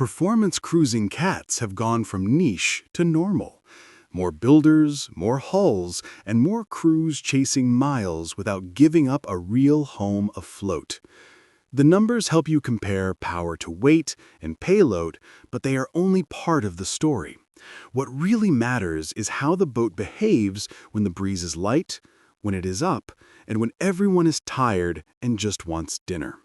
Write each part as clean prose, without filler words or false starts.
Performance cruising cats have gone from niche to normal. More builders, more hulls, and more crews chasing miles without giving up a real home afloat. The numbers help you compare power to weight and payload, but they are only part of the story. What really matters is how the boat behaves when the breeze is light, when it is up, and when everyone is tired and just wants dinner.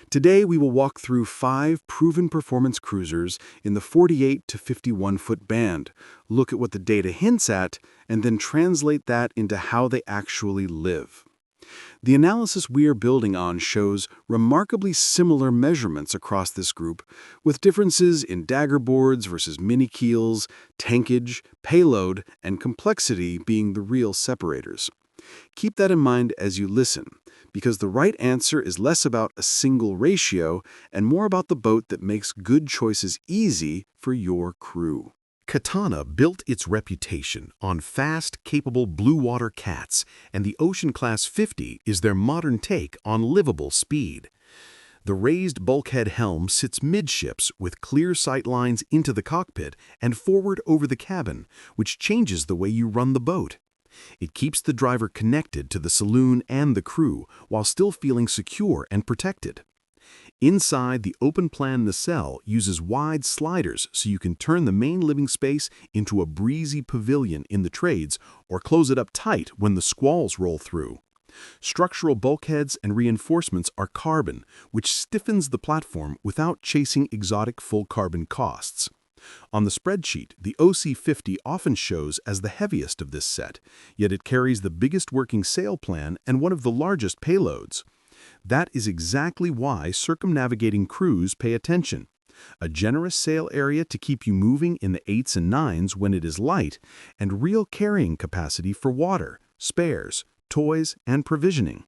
Today, we will walk through 5 proven performance cruisers in the 48 to 51-foot band, look at what the data hints at, and then translate that into how they actually live. The analysis we are building on shows remarkably similar measurements across this group, with differences in daggerboards versus mini-keels, tankage, payload, and complexity being the real separators. Keep that in mind as you listen, because the right answer is less about a single ratio and more about the boat that makes good choices easy for your crew. Catana built its reputation on fast, capable Bluewater cats, and the Ocean Class 50 is their modern take on livable speed. The raised bulkhead helm sits midships with clear sight lines into the cockpit and forward over the cabin, which changes the way you run the boat. It keeps the driver connected to the saloon and the crew while still feeling secure and protected. Inside, the open-plan nacelle uses wide sliders so you can turn the main living space into a breezy pavilion in the trades or close it up tight when the squalls roll through. Structural bulkheads and reinforcements are carbon, which stiffens the platform without chasing exotic full-carbon costs. On the spreadsheet, the OC50 often shows as the heaviest of this set, yet it carries the biggest working sail plan and one of the largest payloads. That is exactly why circumnavigating crews pay attention. A generous sail area to keep you moving in the 8s and 9s when it is light, and real carrying capacity for water, spares, toys, and provisioning.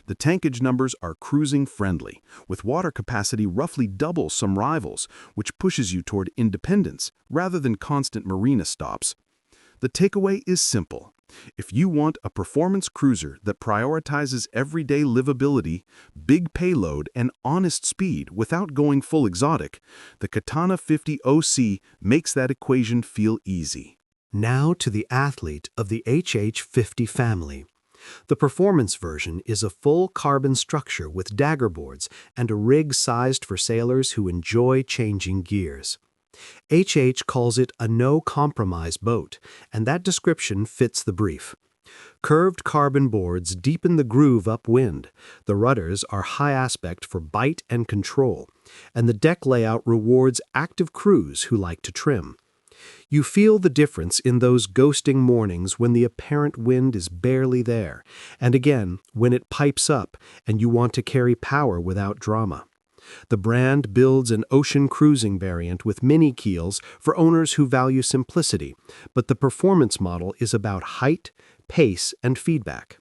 The tankage numbers are cruising-friendly, with water capacity roughly double some rivals, which pushes you toward independence rather than constant marina stops. The takeaway is simple. If you want a performance cruiser that prioritizes everyday livability, big payload, and honest speed without going full exotic, the Catana 50 OC makes that equation feel easy. Now to the athlete of the HH50 family. The performance version is a full carbon structure with daggerboards and a rig sized for sailors who enjoy changing gears. HH calls it a no-compromise boat, and that description fits the brief. Curved carbon boards deepen the groove upwind, the rudders are high aspect for bite and control, and the deck layout rewards active crews who like to trim. You feel the difference in those ghosting mornings when the apparent wind is barely there, and again when it pipes up and you want to carry power without drama. The brand builds an ocean cruising variant with mini keels for owners who value simplicity, but the performance model is about height, pace, and feedback.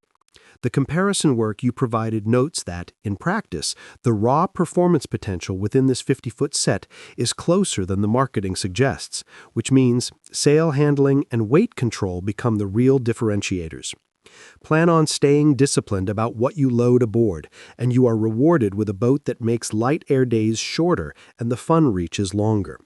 The comparison work you provided notes that, in practice, the raw performance potential within this 50-foot set is closer than the marketing suggests, which means sail handling and weight control become the real differentiators. Plan on staying disciplined about what you load aboard, and you are rewarded with a boat that makes light air days shorter and the fun reaches longer.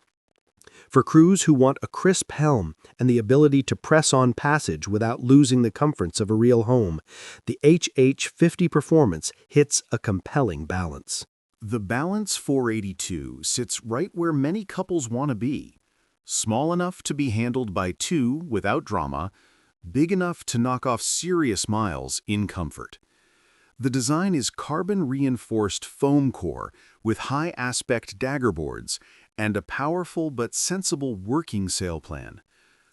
For crews who want a crisp helm and the ability to press on passage without losing the comforts of a real home, the HH50 Performance hits a compelling balance. The Balance 482 sits right where many couples want to be. Small enough to be handled by 2 without drama, big enough to knock off serious miles in comfort. The design is carbon-reinforced foam core with high-aspect daggerboards and a powerful but sensible working sail plan.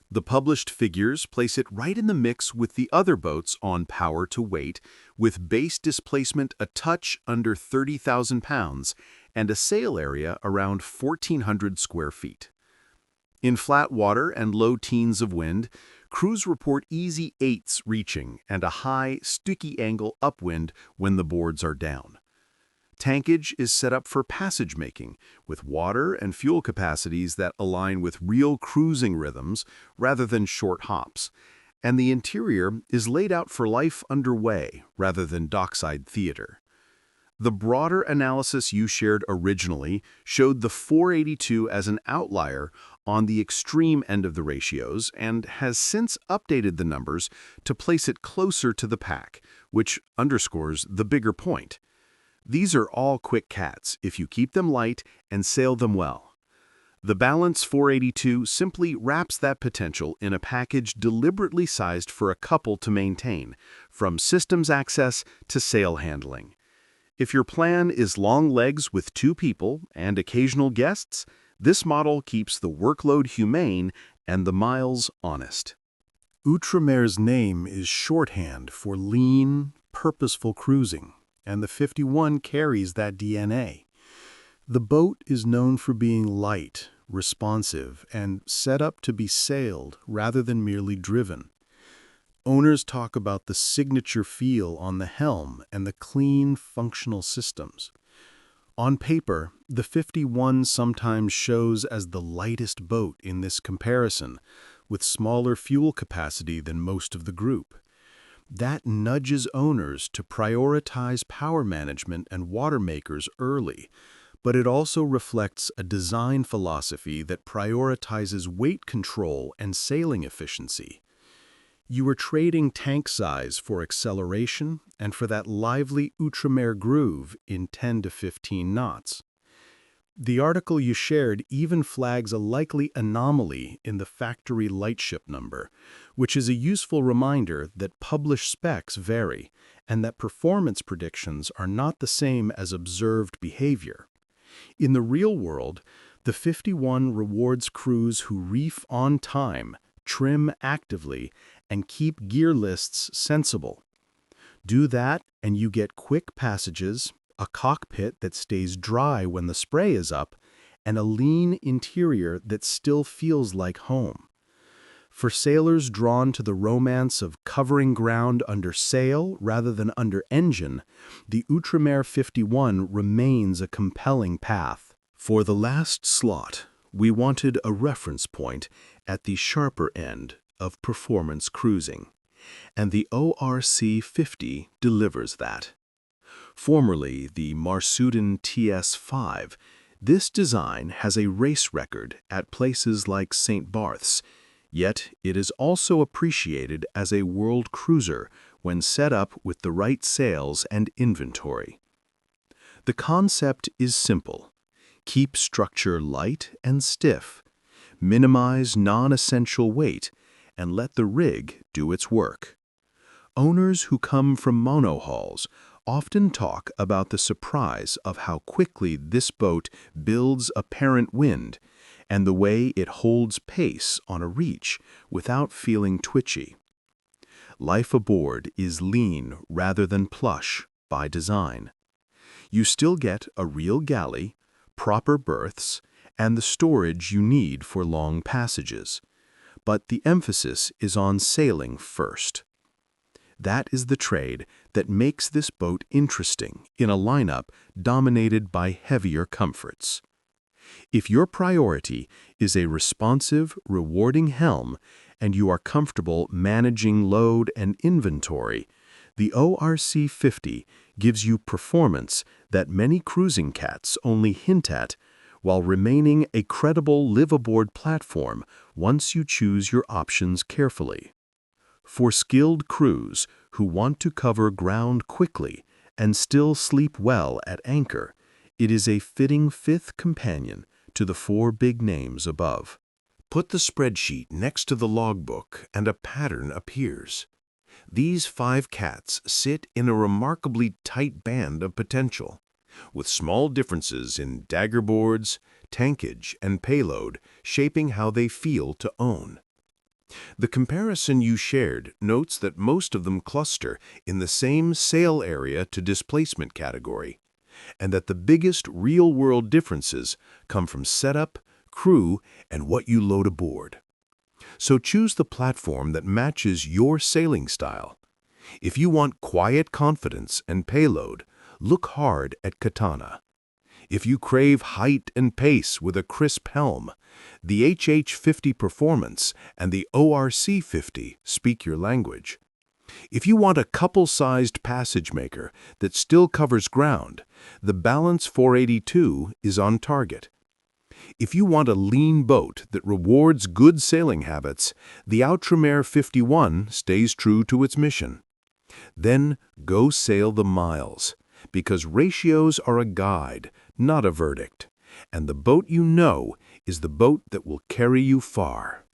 The published figures place it right in the mix with the other boats on power to weight, with base displacement a touch under 30,000 pounds and a sail area around 1,400 square feet. In flat water and low teens of wind, crews report easy 8s reaching and a high, sticky angle upwind when the boards are down. Tankage is set up for passagemaking, with water and fuel capacities that align with real cruising rhythms rather than short hops, and the interior is laid out for life underway rather than dockside theater. The broader analysis you shared originally showed the 482 as an outlier on the extreme end of the ratios and has since updated the numbers to place it closer to the pack, which underscores the bigger point. These are all quick cats if you keep them light and sail them well. The Balance 482 simply wraps that potential in a package deliberately sized for a couple to maintain, from systems access to sail handling. If your plan is long legs with 2 people and occasional guests, this model keeps the workload humane and the miles honest. Outremer's name is shorthand for lean, purposeful cruising, and the 51 carries that DNA. The boat is known for being light, responsive, and set up to be sailed rather than merely driven. Owners talk about the signature feel on the helm and the clean, functional systems. On paper, the 51 sometimes shows as the lightest boat in this comparison, with smaller fuel capacity than most of the group. That nudges owners to prioritize power management and water makers early, but it also reflects a design philosophy that prioritizes weight control and sailing efficiency. You are trading tank size for acceleration and for that lively Outremer groove in 10 to 15 knots. The article you shared even flags a likely anomaly in the factory lightship number, which is a useful reminder that published specs vary and that performance predictions are not the same as observed behavior. In the real world, the 51 rewards crews who reef on time, trim actively, and keep gear lists sensible. Do that and you get quick passages, a cockpit that stays dry when the spray is up, and a lean interior that still feels like home. For sailors drawn to the romance of covering ground under sail rather than under engine, the Outremer 51 remains a compelling path. For the last slot, we wanted a reference point at the sharper end of performance cruising, and the ORC 50 delivers that. Formerly the Marsaudon TS5, this design has a race record at places like St. Barth's, yet it is also appreciated as a world cruiser when set up with the right sails and inventory. The concept is simple. Keep structure light and stiff, minimize non-essential weight, and let the rig do its work. Owners who come from monohulls often talk about the surprise of how quickly this boat builds apparent wind and the way it holds pace on a reach without feeling twitchy. Life aboard is lean rather than plush by design. You still get a real galley, proper berths, and the storage you need for long passages, but the emphasis is on sailing first. That is the trade that makes this boat interesting in a lineup dominated by heavier comforts. If your priority is a responsive, rewarding helm and you are comfortable managing load and inventory, the ORC 50 gives you performance that many cruising cats only hint at, while remaining a credible liveaboard platform once you choose your options carefully. For skilled crews who want to cover ground quickly and still sleep well at anchor, it is a fitting fifth companion to the 4 big names above. Put the spreadsheet next to the logbook and a pattern appears. These 5 cats sit in a remarkably tight band of potential, with small differences in Daggerboards, tankage, and payload shaping how they feel to own. The comparison you shared notes that most of them cluster in the same sail area to displacement category, and that the biggest real-world differences come from setup, crew, and what you load aboard. So choose the platform that matches your sailing style. If you want quiet confidence and payload, look hard at Catana. If you crave height and pace with a crisp helm, the HH50 Performance and the ORC 50 speak your language. If you want a couple-sized passage maker that still covers ground, the Balance 482 is on target. If you want a lean boat that rewards good sailing habits, the Outremer 51 stays true to its mission. Then go sail the miles, because ratios are a guide, not a verdict, and the boat you know is the boat that will carry you far.